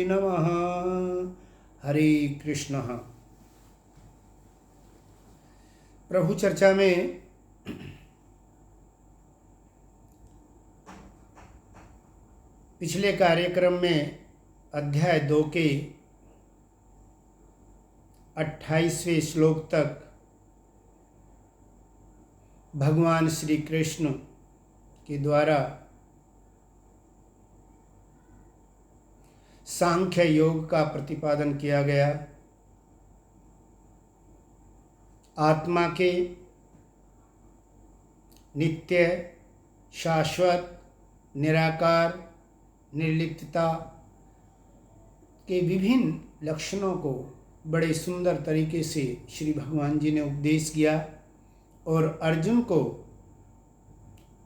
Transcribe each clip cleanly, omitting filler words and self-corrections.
नमः। हरे कृष्ण। प्रभु चर्चा में पिछले कार्यक्रम में अध्याय 2 के 28वें श्लोक तक भगवान श्री कृष्ण के द्वारा सांख्य योग का प्रतिपादन किया गया। आत्मा के नित्य, शाश्वत, निराकार, निर्लिप्तता के विभिन्न लक्षणों को बड़े सुंदर तरीके से श्री भगवान जी ने उपदेश किया और अर्जुन को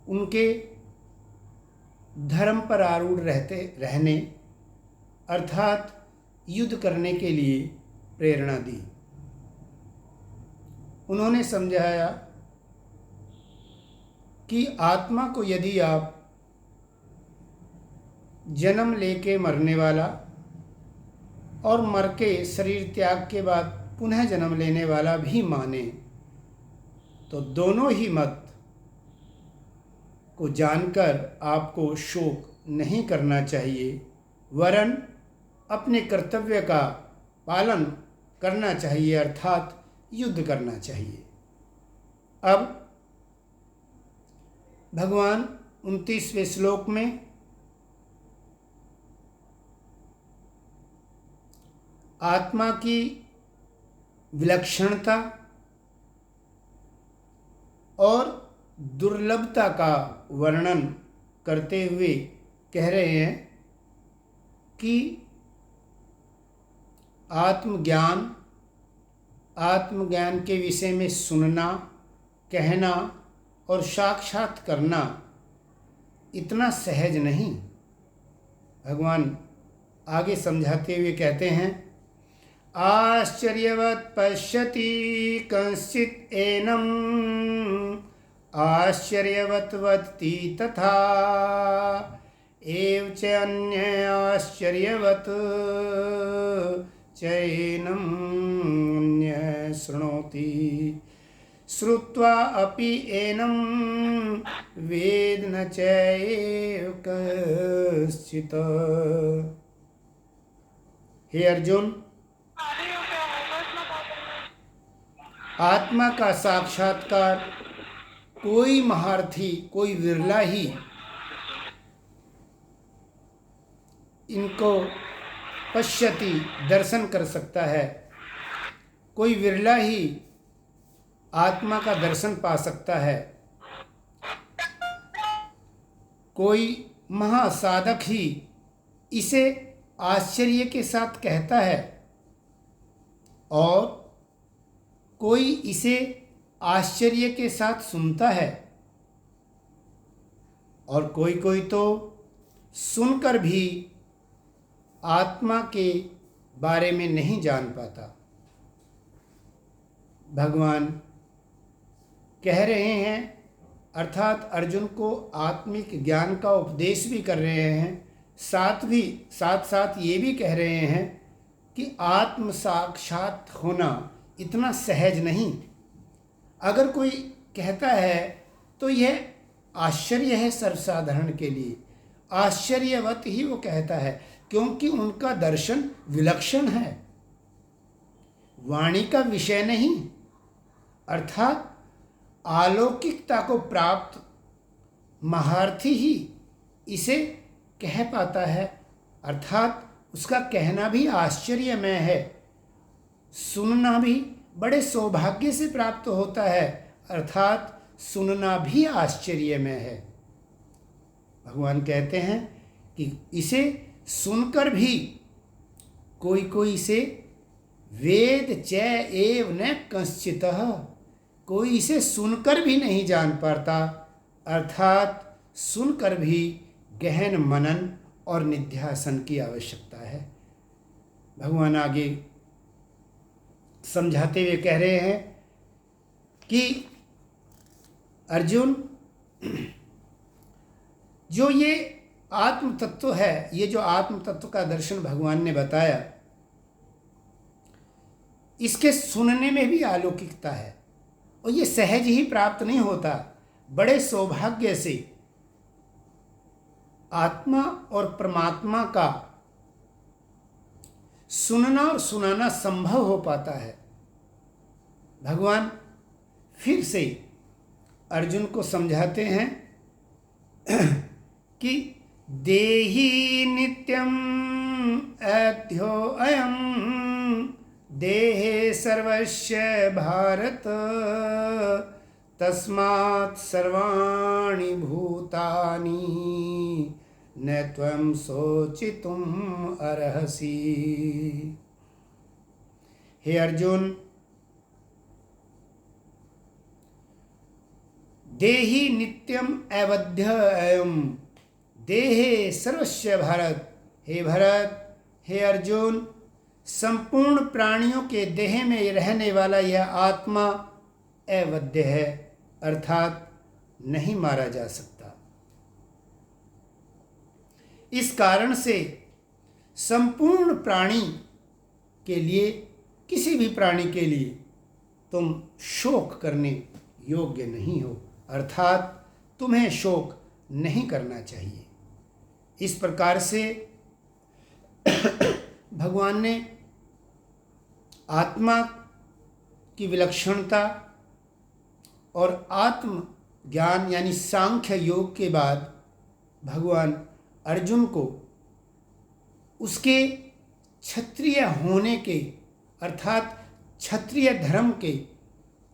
उनके धर्म पर आरूढ़ रहने अर्थात युद्ध करने के लिए प्रेरणा दी। उन्होंने समझाया कि आत्मा को यदि आप जन्म लेके मरने वाला और मर के शरीर त्याग के बाद पुनः जन्म लेने वाला भी माने तो दोनों ही मत को जानकर आपको शोक नहीं करना चाहिए, वरन अपने कर्तव्य का पालन करना चाहिए अर्थात युद्ध करना चाहिए। अब भगवान 29वें श्लोक में आत्मा की विलक्षणता और दुर्लभता का वर्णन करते हुए कह रहे हैं कि आत्मज्ञान के विषय में सुनना, कहना और साक्षात करना इतना सहज नहीं। भगवान आगे समझाते हुए कहते हैं, आश्चर्यवत् पश्यति कश्चित् एनम् आश्चर्यवत् वदति तथा एव च अन्य आश्चर्यवत् चैनम् अन्य शृणोति श्रुत्वा अपि एनं वेद न चैव कश्चित्। हे अर्जुन, आत्मा का साक्षात्कार कोई महारथी, कोई विरला ही इनको पश्यति दर्शन कर सकता है। कोई विरला ही आत्मा का दर्शन पा सकता है। कोई महासाधक ही इसे आश्चर्य के साथ कहता है और कोई इसे आश्चर्य के साथ सुनता है और कोई तो सुनकर भी आत्मा के बारे में नहीं जान पाता। भगवान कह रहे हैं अर्थात अर्जुन को आत्मिक ज्ञान का उपदेश भी कर रहे हैं, साथ साथ ये भी कह रहे हैं कि आत्म साक्षात होना इतना सहज नहीं। अगर कोई कहता है तो यह आश्चर्य है, सर्वसाधारण के लिए आश्चर्यवत ही वो कहता है, क्योंकि उनका दर्शन विलक्षण है, वाणी का विषय नहीं, अर्थात अलौकिकता को प्राप्त महारथी ही इसे कह पाता है, अर्थात उसका कहना भी आश्चर्यमय है, सुनना भी बड़े सौभाग्य से प्राप्त होता है, अर्थात सुनना भी आश्चर्यमय है। भगवान कहते हैं कि इसे सुनकर भी कोई इसे वेद च एव न कश्चितः, कोई इसे सुनकर भी नहीं जान पाता, अर्थात सुनकर भी गहन मनन और निध्यासन की आवश्यकता है। भगवान आगे समझाते हुए कह रहे हैं कि अर्जुन, जो ये आत्म तत्व है, ये जो आत्म तत्व का दर्शन भगवान ने बताया, इसके सुनने में भी अलौकिकता है और ये सहज ही प्राप्त नहीं होता। बड़े सौभाग्य से आत्मा और परमात्मा का सुनना और सुनाना संभव हो पाता है। भगवान फिर से अर्जुन को समझाते हैं कि देहि नित्यम अध्योऽयं देहे सर्वस्य भारत तस्मात् सर्वाणि भूतानि न त्वं शोचितुम् अर्हसि। हे अर्जुन, देहि नित्यम अवध्ययम देहे सर्वस्य भारत। हे भरत, हे अर्जुन, संपूर्ण प्राणियों के देह में रहने वाला यह आत्मा अवध्य है, अर्थात नहीं मारा जा सकता। इस कारण से संपूर्ण प्राणी के लिए, किसी भी प्राणी के लिए तुम शोक करने योग्य नहीं हो, अर्थात तुम्हें शोक नहीं करना चाहिए। इस प्रकार से भगवान ने आत्मा की विलक्षणता और आत्म ज्ञान यानी सांख्य योग के बाद भगवान अर्जुन को उसके क्षत्रिय होने के अर्थात क्षत्रिय धर्म के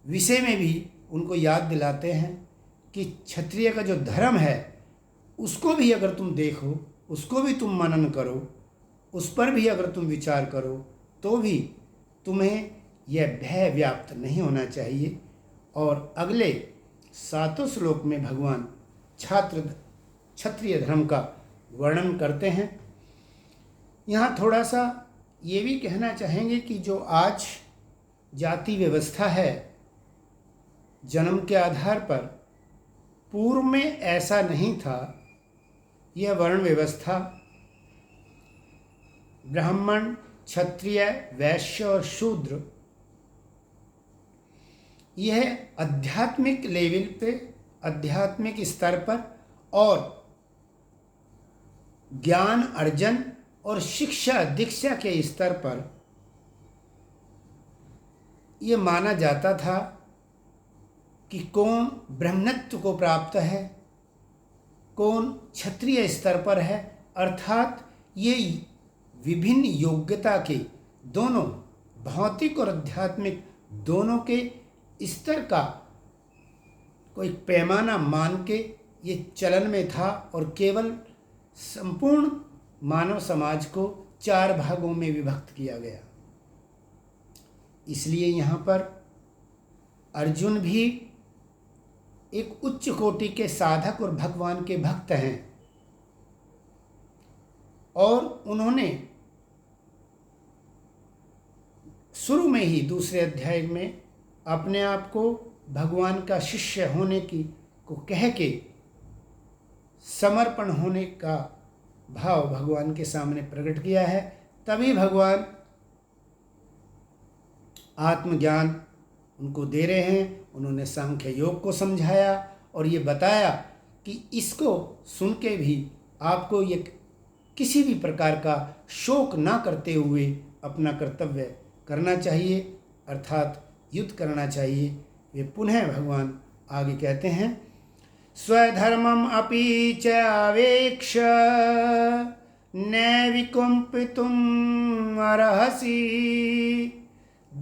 विषय में भी उनको याद दिलाते हैं कि क्षत्रिय का जो धर्म है उसको भी अगर तुम देखो, उसको भी तुम मनन करो, उस पर भी अगर तुम विचार करो, तो भी तुम्हें यह भय व्याप्त नहीं होना चाहिए। और अगले 7 श्लोक में भगवान क्षत्रिय धर्म का वर्णन करते हैं। यहाँ थोड़ा सा ये भी कहना चाहेंगे कि जो आज जाति व्यवस्था है जन्म के आधार पर, पूर्व में ऐसा नहीं था। यह वर्ण व्यवस्था ब्राह्मण, क्षत्रिय, वैश्य और शूद्र, यह आध्यात्मिक लेवल पे, आध्यात्मिक स्तर पर और ज्ञान अर्जन और शिक्षा दीक्षा के स्तर पर यह माना जाता था कि कौन ब्रह्मत्व को प्राप्त है, कौन क्षत्रिय स्तर पर है, अर्थात ये विभिन्न योग्यता के दोनों, भौतिक और आध्यात्मिक दोनों के स्तर का कोई पैमाना मान के ये चलन में था। और केवल संपूर्ण मानव समाज को 4 भागों में विभक्त किया गया। इसलिए यहाँ पर अर्जुन भी एक उच्च कोटि के साधक और भगवान के भक्त हैं और उन्होंने शुरू में ही दूसरे अध्याय में अपने आप को भगवान का शिष्य होने की को कह के समर्पण होने का भाव भगवान के सामने प्रकट किया है। तभी भगवान आत्मज्ञान उनको दे रहे हैं। उन्होंने सांख्य योग को समझाया और ये बताया कि इसको सुन के भी आपको ये किसी भी प्रकार का शोक ना करते हुए अपना कर्तव्य करना चाहिए, अर्थात युद्ध करना चाहिए। वे पुनः भगवान आगे कहते हैं, स्वधर्मम अपि च अवेक्ष न विकुम्पितुम् अर्हसि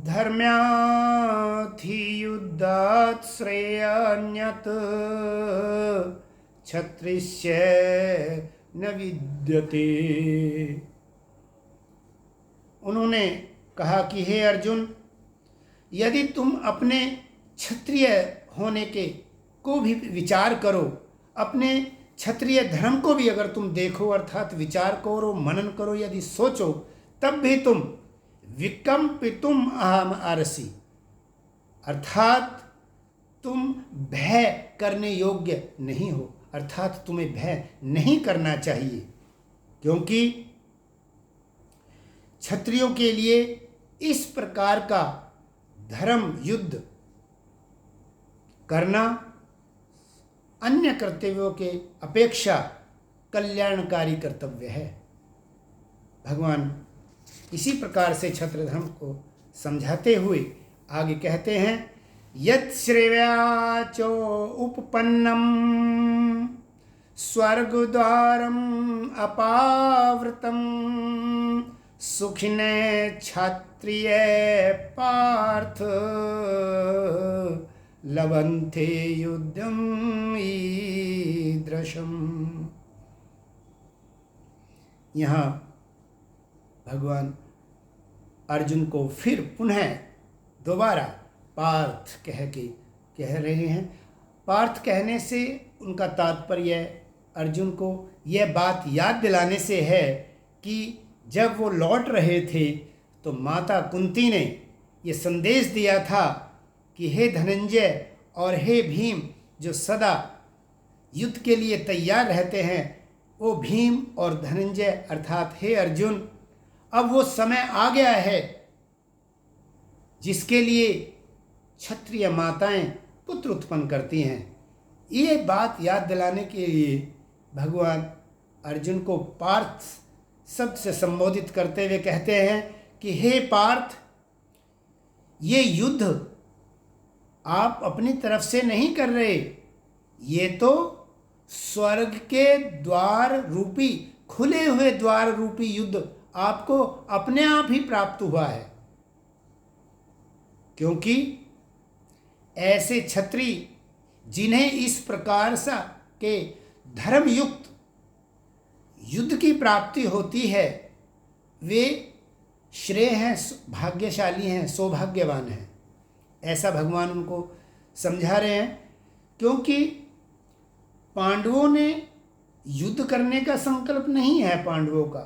धर्म्यार्थी युद्धात् श्रेयान्यत् क्षत्रियस्य न विद्यते। उन्होंने कहा कि हे अर्जुन, यदि तुम अपने क्षत्रिय होने के को भी विचार करो, अपने क्षत्रिय धर्म को भी अगर तुम देखो, अर्थात विचार करो, मनन करो, यदि सोचो, तब भी तुम विकम्पितुम् अहम् अर्हसि, अर्थात तुम भय करने योग्य नहीं हो, अर्थात तुम्हें भय नहीं करना चाहिए, क्योंकि क्षत्रियों के लिए इस प्रकार का धर्म युद्ध करना अन्य कर्तव्यों के अपेक्षा कल्याणकारी कर्तव्य है। भगवान इसी प्रकार से क्षत्र धर्म को समझाते हुए आगे कहते हैं, यत् श्रेव्याचो उपपन्नम स्वर्गद्वारम अपावृतम सुखिने क्षत्रिय पार्थ लभन्ते युद्धम ईदृशम। यहाँ भगवान अर्जुन को फिर पुनः दोबारा पार्थ कह रहे हैं। पार्थ कहने से उनका तात्पर्य अर्जुन को यह बात याद दिलाने से है कि जब वो लौट रहे थे तो माता कुंती ने ये संदेश दिया था कि हे धनंजय और हे भीम, जो सदा युद्ध के लिए तैयार रहते हैं, वो भीम और धनंजय अर्थात हे अर्जुन, अब वो समय आ गया है जिसके लिए क्षत्रिय माताएं पुत्र उत्पन्न करती हैं। ये बात याद दिलाने के लिए भगवान अर्जुन को पार्थ शब्द से संबोधित करते हुए कहते हैं कि हे पार्थ, ये युद्ध आप अपनी तरफ से नहीं कर रहे, ये तो स्वर्ग के द्वार रूपी, खुले हुए द्वार रूपी युद्ध आपको अपने आप ही प्राप्त हुआ है। क्योंकि ऐसे क्षत्रिय जिन्हें इस प्रकार सा के धर्मयुक्त युद्ध की प्राप्ति होती है, वे श्रेय हैं, भाग्यशाली हैं, सौभाग्यवान हैं। ऐसा भगवान उनको समझा रहे हैं, क्योंकि पांडवों ने युद्ध करने का संकल्प नहीं है पांडवों का।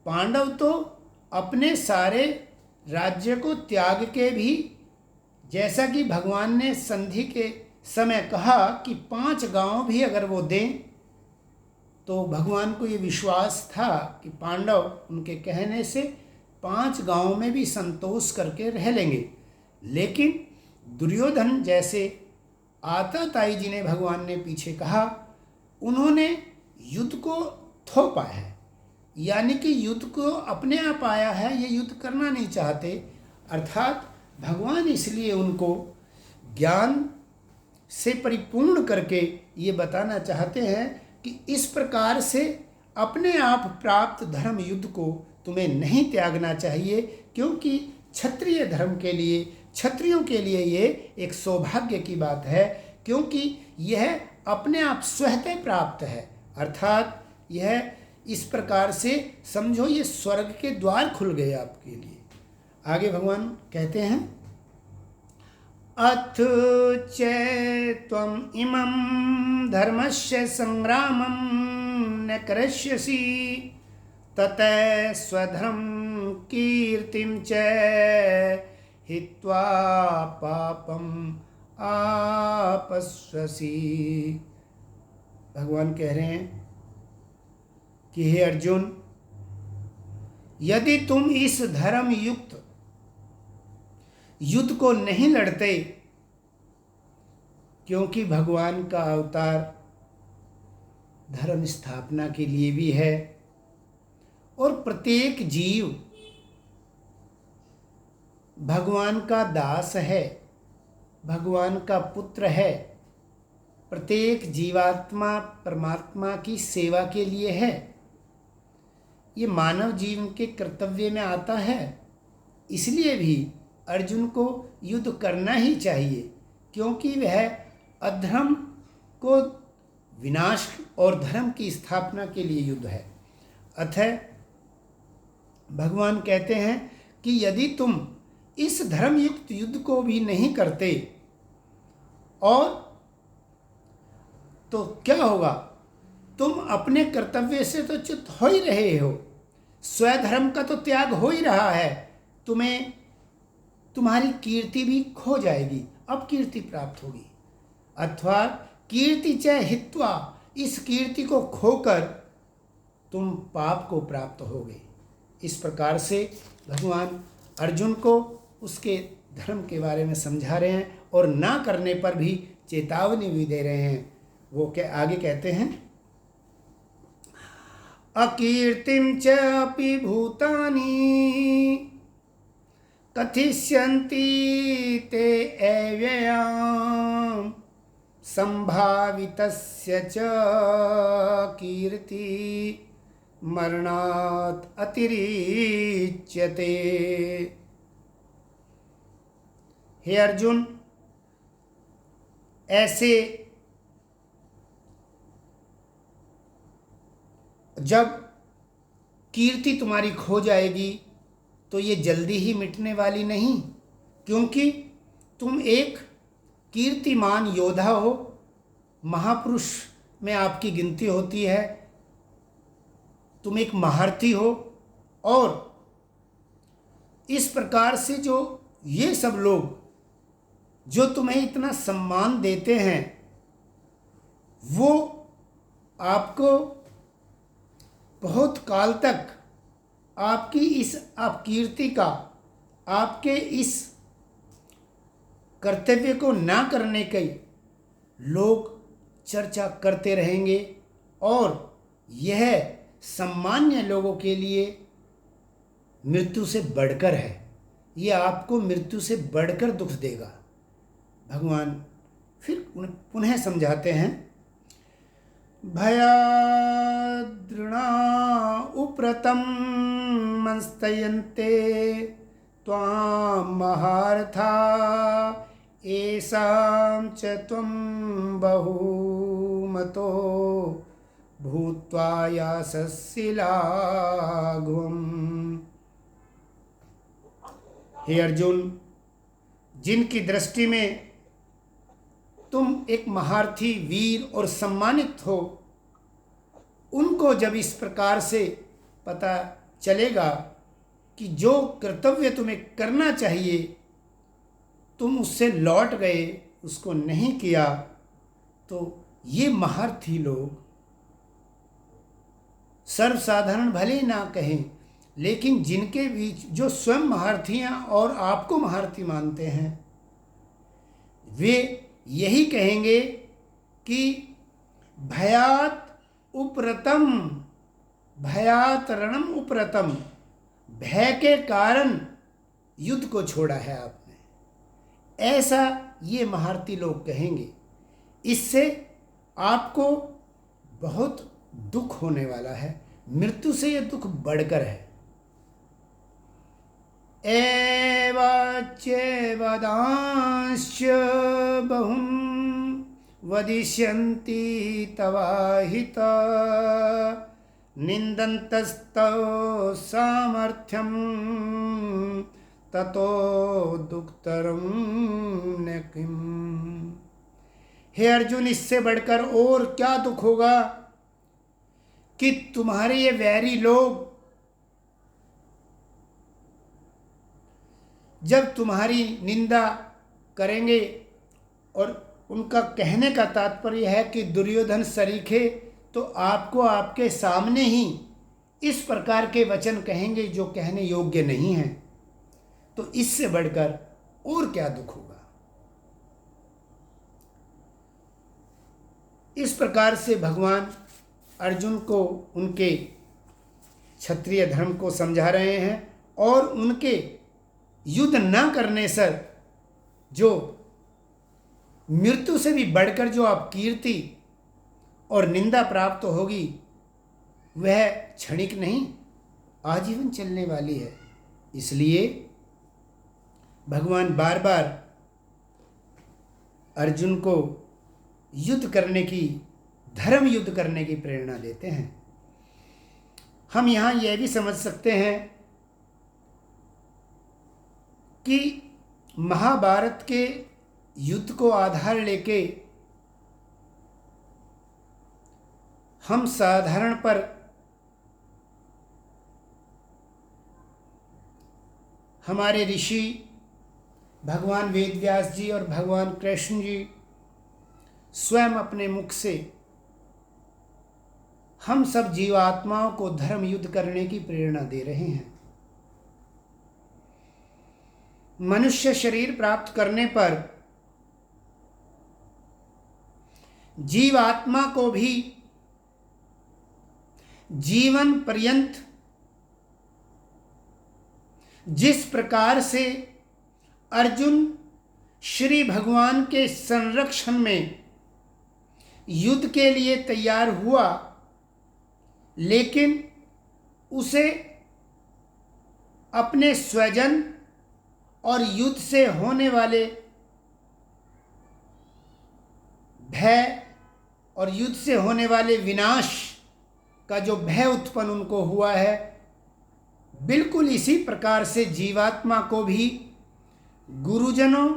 पांडव तो अपने सारे राज्य को त्याग के भी, जैसा कि भगवान ने संधि के समय कहा कि 5 गांव भी अगर वो दें, तो भगवान को ये विश्वास था कि पांडव उनके कहने से 5 गांवों में भी संतोष करके रह लेंगे। लेकिन दुर्योधन जैसे आताताई जिन्हें भगवान ने पीछे कहा, उन्होंने युद्ध को थोपा है, यानी कि युद्ध को अपने आप आया है, ये युद्ध करना नहीं चाहते। अर्थात भगवान इसलिए उनको ज्ञान से परिपूर्ण करके ये बताना चाहते हैं कि इस प्रकार से अपने आप प्राप्त धर्म युद्ध को तुम्हें नहीं त्यागना चाहिए, क्योंकि क्षत्रिय धर्म के लिए, क्षत्रियों के लिए ये एक सौभाग्य की बात है, क्योंकि यह अपने आप स्वतः प्राप्त है। अर्थात यह इस प्रकार से समझो, ये स्वर्ग के द्वार खुल गए आपके लिए। आगे भगवान कहते हैं, अथ चैत्वम इमं धर्मस्य संग्रामं न करिष्यसि ततः स्वधर्म कीर्तिं च हित्वा पापम आपस्वसि। भगवान कह रहे हैं कि हे अर्जुन, यदि तुम इस धर्म युक्त युद्ध को नहीं लड़ते, क्योंकि भगवान का अवतार धर्म स्थापना के लिए भी है, और प्रत्येक जीव भगवान का दास है, भगवान का पुत्र है। प्रत्येक जीवात्मा परमात्मा की सेवा के लिए है। ये मानव जीवन के कर्तव्य में आता है। इसलिए भी अर्जुन को युद्ध करना ही चाहिए, क्योंकि वह अधर्म को विनाश और धर्म की स्थापना के लिए युद्ध है। अतः भगवान कहते हैं कि यदि तुम इस धर्मयुक्त युद्ध को भी नहीं करते, और तो क्या होगा, तुम अपने कर्तव्य से तो च्युत हो ही रहे हो, स्वधर्म का तो त्याग हो ही रहा है, तुम्हें तुम्हारी कीर्ति भी खो जाएगी, अब कीर्ति प्राप्त होगी। अथवा कीर्ति च हित्वा, इस कीर्ति को खोकर तुम पाप को प्राप्त होगे। इस प्रकार से भगवान अर्जुन को उसके धर्म के बारे में समझा रहे हैं और ना करने पर भी चेतावनी भी दे रहे हैं। वो क्या आगे कहते हैं, अकीर्तिम च अपि भूतानि कथिष्यन्ति ते अव्ययाम् संभावितस्य च कीर्ति मरणात् अतिरिच्यते। हे अर्जुन, ऐसे जब कीर्ति तुम्हारी खो जाएगी तो ये जल्दी ही मिटने वाली नहीं, क्योंकि तुम एक कीर्तिमान योद्धा हो, महापुरुष में आपकी गिनती होती है, तुम एक महारथी हो। और इस प्रकार से जो ये सब लोग जो तुम्हें इतना सम्मान देते हैं, वो आपको बहुत काल तक आपकी इस अपकीर्ति का, आपके इस कर्तव्य को ना करने की लोग चर्चा करते रहेंगे और यह सामान्य लोगों के लिए मृत्यु से बढ़कर है। ये आपको मृत्यु से बढ़कर दुख देगा। भगवान फिर पुनः समझाते हैं, भयाद्रणा उप्रतम मंस्तयन्ते त्वां महारथा येषां च त्वं बहुमतो भूत्वा यास्यसि लाघवम्। हे अर्जुन, जिनकी दृष्टि में तुम एक महारथी, वीर और सम्मानित हो, उनको जब इस प्रकार से पता चलेगा कि जो कर्तव्य तुम्हें करना चाहिए तुम उससे लौट गए, उसको नहीं किया, तो ये महारथी लोग सर्वसाधारण भले ही ना कहें, लेकिन जिनके बीच जो स्वयं महारथी हैं और आपको महारथी मानते हैं, वे यही कहेंगे कि भयात उपरतम, भयात रणम उपरतम, भय के कारण युद्ध को छोड़ा है आपने, ऐसा ये महारथी लोग कहेंगे। इससे आपको बहुत दुख होने वाला है, मृत्यु से ये दुख बढ़कर है। एवाच्येवदांश्च बहुं वदिष्यन्ति तवाहिता निन्दन्तस्तव सामर्थ्यं ततो दुःखतरं न किम्। हे अर्जुन, इससे बढ़कर और क्या दुख होगा कि तुम्हारे ये वैरी लोग जब तुम्हारी निंदा करेंगे, और उनका कहने का तात्पर्य है कि दुर्योधन सरीखे तो आपको आपके सामने ही इस प्रकार के वचन कहेंगे जो कहने योग्य नहीं हैं, तो इससे बढ़कर और क्या दुख होगा। इस प्रकार से भगवान अर्जुन को उनके क्षत्रिय धर्म को समझा रहे हैं और उनके युद्ध न करने से जो मृत्यु से भी बढ़कर जो आप कीर्ति और निंदा प्राप्त होगी, वह क्षणिक नहीं, आजीवन चलने वाली है। इसलिए भगवान बार बार अर्जुन को युद्ध करने की, धर्म युद्ध करने की प्रेरणा देते हैं। हम यहाँ यह भी समझ सकते हैं कि महाभारत के युद्ध को आधार लेके हम साधारण पर हमारे ऋषि भगवान वेदव्यास जी और भगवान कृष्ण जी स्वयं अपने मुख से हम सब जीवात्माओं को धर्म युद्ध करने की प्रेरणा दे रहे हैं। मनुष्य शरीर प्राप्त करने पर जीवात्मा को भी जीवन पर्यंत जिस प्रकार से अर्जुन श्री भगवान के संरक्षण में युद्ध के लिए तैयार हुआ, लेकिन उसे अपने स्वजन और युद्ध से होने वाले भय और युद्ध से होने वाले विनाश का जो भय उत्पन्न उनको हुआ है, बिल्कुल इसी प्रकार से जीवात्मा को भी गुरुजनों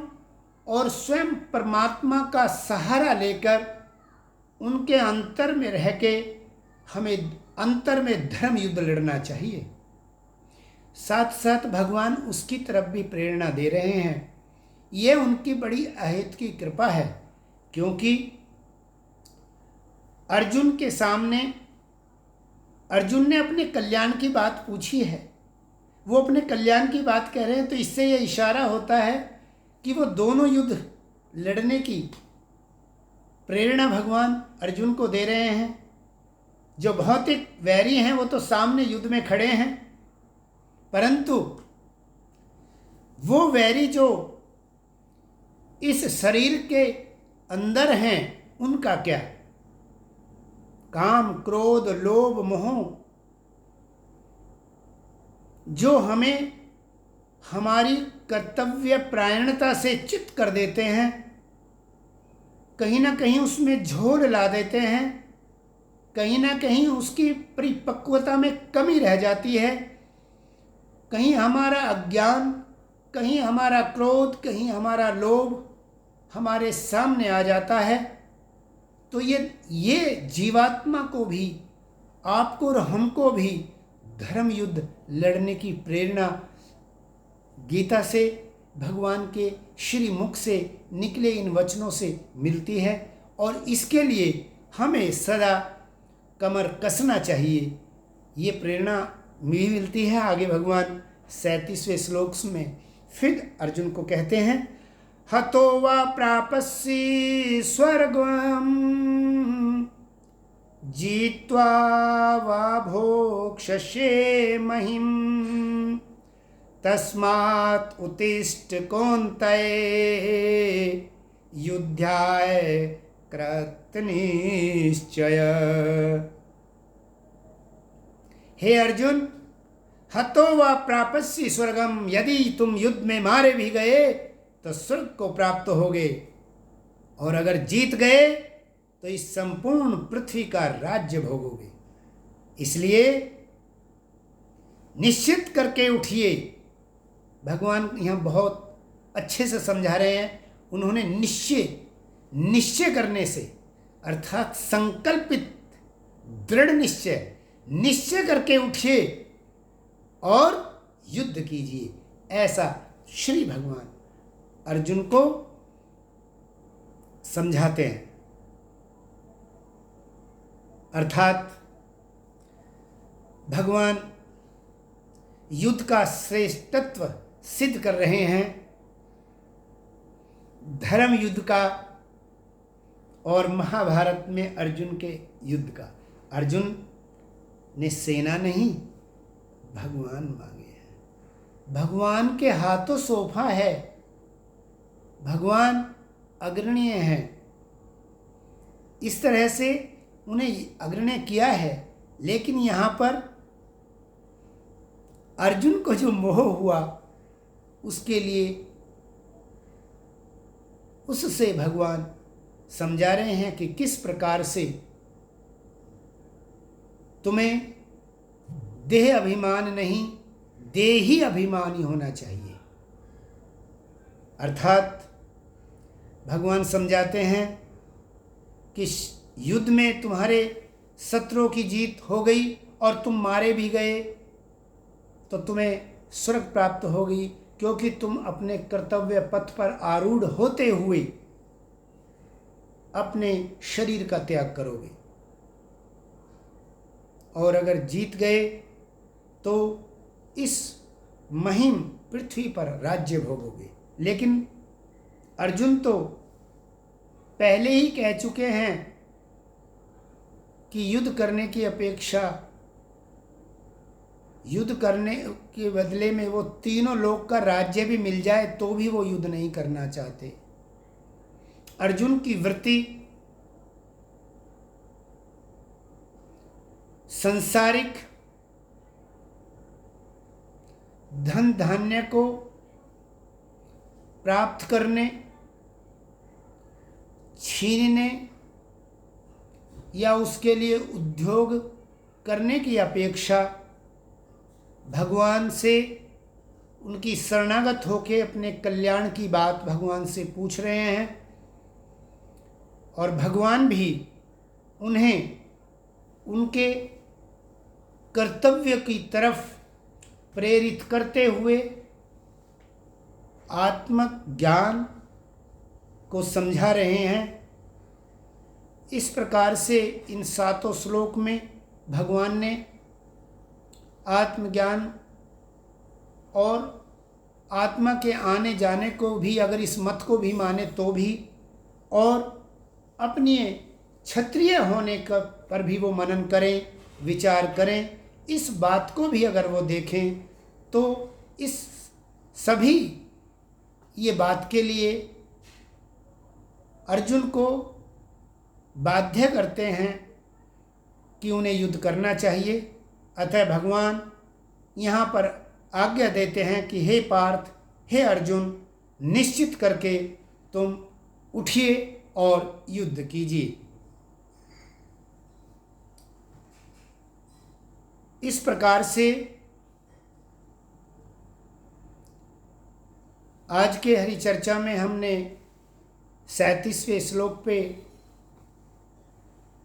और स्वयं परमात्मा का सहारा लेकर उनके अंतर में रह के हमें अंतर में धर्म युद्ध लड़ना चाहिए। साथ साथ भगवान उसकी तरफ भी प्रेरणा दे रहे हैं। ये उनकी बड़ी अहेत की कृपा है, क्योंकि अर्जुन के सामने अर्जुन ने अपने कल्याण की बात पूछी है, वो अपने कल्याण की बात कह रहे हैं, तो इससे यह इशारा होता है कि वो दोनों युद्ध लड़ने की प्रेरणा भगवान अर्जुन को दे रहे हैं। जो भौतिक वैरी हैं वो तो सामने युद्ध में खड़े हैं, परंतु वो वैरी जो इस शरीर के अंदर हैं, उनका क्या? काम, क्रोध, लोभ, मोह, जो हमें हमारी कर्तव्य परायणता से च्युत कर देते हैं, कहीं ना कहीं उसमें झोल ला देते हैं, कहीं ना कहीं उसकी परिपक्वता में कमी रह जाती है। कहीं हमारा अज्ञान, कहीं हमारा क्रोध, कहीं हमारा लोभ हमारे सामने आ जाता है। तो ये जीवात्मा को भी, आपको और हमको भी धर्म युद्ध लड़ने की प्रेरणा गीता से, भगवान के श्री मुख से निकले इन वचनों से मिलती है, और इसके लिए हमें सदा कमर कसना चाहिए। ये प्रेरणा भी मिलती है। आगे भगवान 37वें श्लोक में फिर अर्जुन को कहते हैं, हतो वा प्रापस्सि स्वर्गम जीत्वा वा भोक्ष्यसे महिम तस्मात् उत्तिष्ठ कौन्तेय युद्धाय कृत निश्चय। हे अर्जुन, हतो वा प्रापस्सि स्वर्गम, यदि तुम युद्ध में मारे भी गए तो स्वर्ग को प्राप्त होगे, और अगर जीत गए तो इस संपूर्ण पृथ्वी का राज्य भोगोगे। इसलिए निश्चित करके उठिए। भगवान यहाँ बहुत अच्छे से समझा रहे हैं। उन्होंने निश्चय करने से, अर्थात संकल्पित दृढ़ निश्चय करके उठिए और युद्ध कीजिए, ऐसा श्री भगवान अर्जुन को समझाते हैं। अर्थात भगवान युद्ध का श्रेष्ठत्व सिद्ध कर रहे हैं, धर्म युद्ध का और महाभारत में अर्जुन के युद्ध का। अर्जुन ने सेना नहीं, भगवान मांगे हैं। भगवान के हाथों सोफा है, भगवान अग्रणीय हैं। इस तरह से उन्हें अग्रणीय किया है। लेकिन यहाँ पर अर्जुन को जो मोह हुआ, उसके लिए उससे भगवान समझा रहे हैं कि किस प्रकार से तुम्हें देह अभिमान नहीं, देही अभिमानी होना चाहिए। अर्थात भगवान समझाते हैं कि युद्ध में तुम्हारे शत्रुओं की जीत हो गई और तुम मारे भी गए तो तुम्हें स्वर्ग प्राप्त होगी, क्योंकि तुम अपने कर्तव्य पथ पर आरूढ़ होते हुए अपने शरीर का त्याग करोगे। और अगर जीत गए तो इस महिम पृथ्वी पर राज्य भोगोगे। लेकिन अर्जुन तो पहले ही कह चुके हैं कि युद्ध करने की अपेक्षा, युद्ध करने के बदले में वो तीनों लोक का राज्य भी मिल जाए तो भी वो युद्ध नहीं करना चाहते। अर्जुन की वृत्ति संसारिक धन धान्य को प्राप्त करने, छीनने या उसके लिए उद्योग करने की अपेक्षा भगवान से उनकी शरणागत होके अपने कल्याण की बात भगवान से पूछ रहे हैं। और भगवान भी उन्हें उनके कर्तव्य की तरफ प्रेरित करते हुए आत्मज्ञान को समझा रहे हैं। इस प्रकार से इन 7 श्लोक में भगवान ने आत्मज्ञान और आत्मा के आने जाने को भी, अगर इस मत को भी माने तो भी, और अपने क्षत्रिय होने का पर भी वो मनन करें, विचार करें, इस बात को भी अगर वो देखें तो इस सभी ये बात के लिए अर्जुन को बाध्य करते हैं कि उन्हें युद्ध करना चाहिए। अतः भगवान यहाँ पर आज्ञा देते हैं कि हे पार्थ, हे अर्जुन, निश्चित करके तुम उठिए और युद्ध कीजिए। इस प्रकार से आज के हरि चर्चा में हमने 37वें श्लोक पे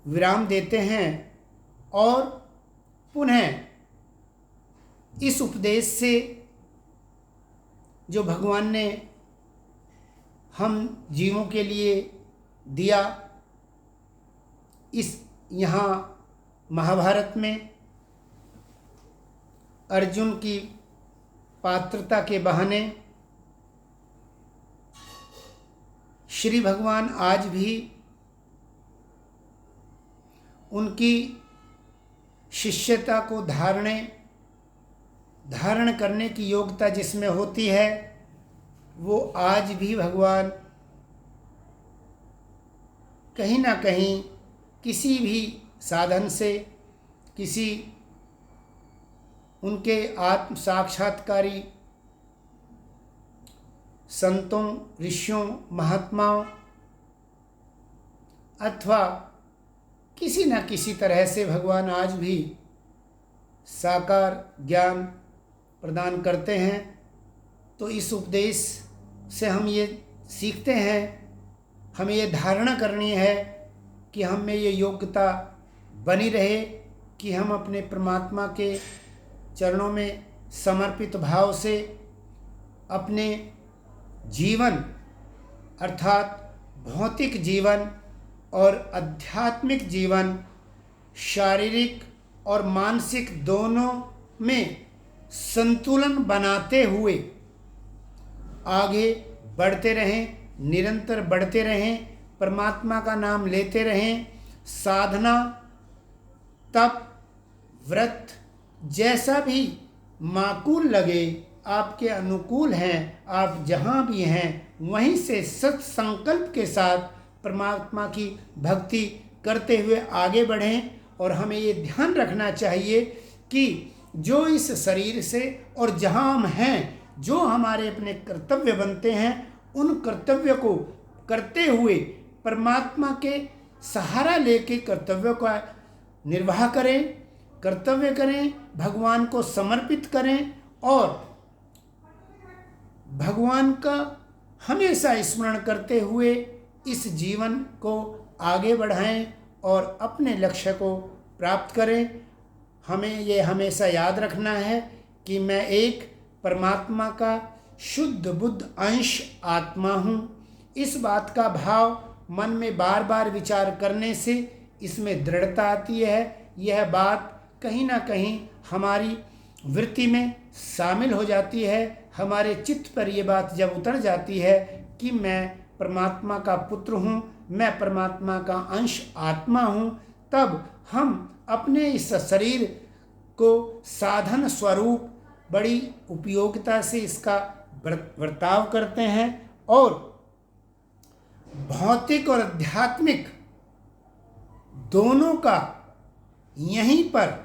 विराम देते हैं और पुनः इस उपदेश से जो भगवान ने हम जीवों के लिए दिया, इस यहाँ महाभारत में अर्जुन की पात्रता के बहाने श्री भगवान आज भी उनकी शिष्यता को धारण करने की योग्यता जिसमें होती है, वो आज भी भगवान कहीं ना कहीं किसी भी साधन से, किसी उनके आत्म साक्षात्कारी संतों, ऋषियों, महात्माओं अथवा किसी न किसी तरह से भगवान आज भी साकार ज्ञान प्रदान करते हैं। तो इस उपदेश से हम ये सीखते हैं, हमें ये धारणा करनी है कि हम में ये योग्यता बनी रहे कि हम अपने परमात्मा के चरणों में समर्पित भाव से अपने जीवन अर्थात भौतिक जीवन और आध्यात्मिक जीवन, शारीरिक और मानसिक दोनों में संतुलन बनाते हुए आगे बढ़ते रहें, निरंतर बढ़ते रहें, परमात्मा का नाम लेते रहें। साधना, तप, व्रत जैसा भी माकूल लगे, आपके अनुकूल हैं, आप जहाँ भी हैं वहीं से सत संकल्प के साथ परमात्मा की भक्ति करते हुए आगे बढ़ें। और हमें ये ध्यान रखना चाहिए कि जो इस शरीर से और जहाँ हम हैं, जो हमारे अपने कर्तव्य बनते हैं, उन कर्तव्य को करते हुए परमात्मा के सहारा लेके कर्तव्य का निर्वाह करें, कर्तव्य करें, भगवान को समर्पित करें और भगवान का हमेशा स्मरण करते हुए इस जीवन को आगे बढ़ाएं और अपने लक्ष्य को प्राप्त करें। हमें ये हमेशा याद रखना है कि मैं एक परमात्मा का शुद्ध बुद्ध अंश आत्मा हूँ। इस बात का भाव मन में बार बार विचार करने से इसमें दृढ़ता आती है। यह बात कहीं ना कहीं हमारी वृत्ति में शामिल हो जाती है। हमारे चित्त पर ये बात जब उतर जाती है कि मैं परमात्मा का पुत्र हूँ, मैं परमात्मा का अंश आत्मा हूँ, तब हम अपने इस शरीर को साधन स्वरूप बड़ी उपयोगिता से इसका बर्ताव करते हैं और भौतिक और आध्यात्मिक दोनों का यहीं पर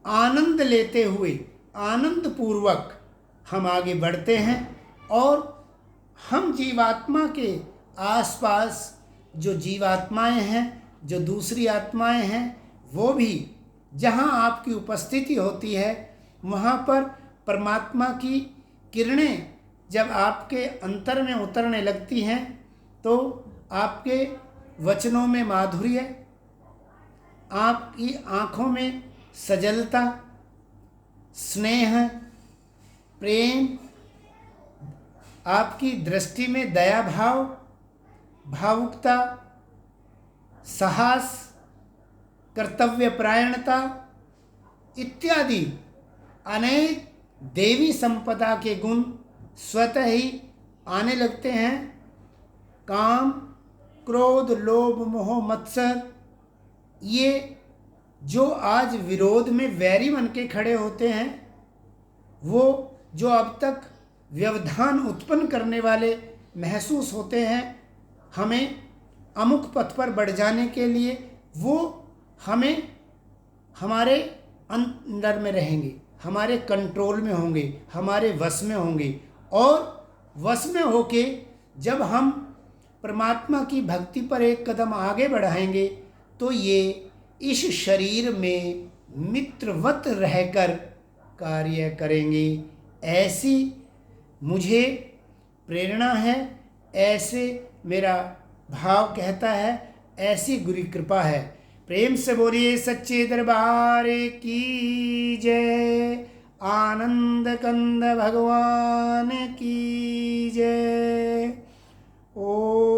आनंद लेते हुए आनंद पूर्वक हम आगे बढ़ते हैं और हम जीवात्मा के आसपास जो जीवात्माएं हैं, जो दूसरी आत्माएं हैं, वो भी जहाँ आपकी उपस्थिति होती है वहाँ पर परमात्मा की किरणें जब आपके अंतर में उतरने लगती हैं तो आपके वचनों में माधुर्य, आपकी आँखों में सजलता, स्नेह, प्रेम, आपकी दृष्टि में दया भाव, भावुकता, साहस, कर्तव्यपरायणता इत्यादि अनेक देवी संपदा के गुण स्वतः ही आने लगते हैं। काम, क्रोध, लोभ, मोह, मत्सर, ये जो आज विरोध में वैरी बन के खड़े होते हैं, वो जो अब तक व्यवधान उत्पन्न करने वाले महसूस होते हैं हमें अमुक पथ पर बढ़ जाने के लिए, वो हमें हमारे अंदर में रहेंगे, हमारे कंट्रोल में होंगे, हमारे वश में होंगे और वश में होके जब हम परमात्मा की भक्ति पर एक कदम आगे बढ़ाएंगे तो ये इस शरीर में मित्रवत रहकर कार्य करेंगे। ऐसी मुझे प्रेरणा है, ऐसे मेरा भाव कहता है, ऐसी गुरु कृपा है। प्रेम से बोलिए सच्चे दरबार की जय, आनंद कंद भगवान की जय। ओ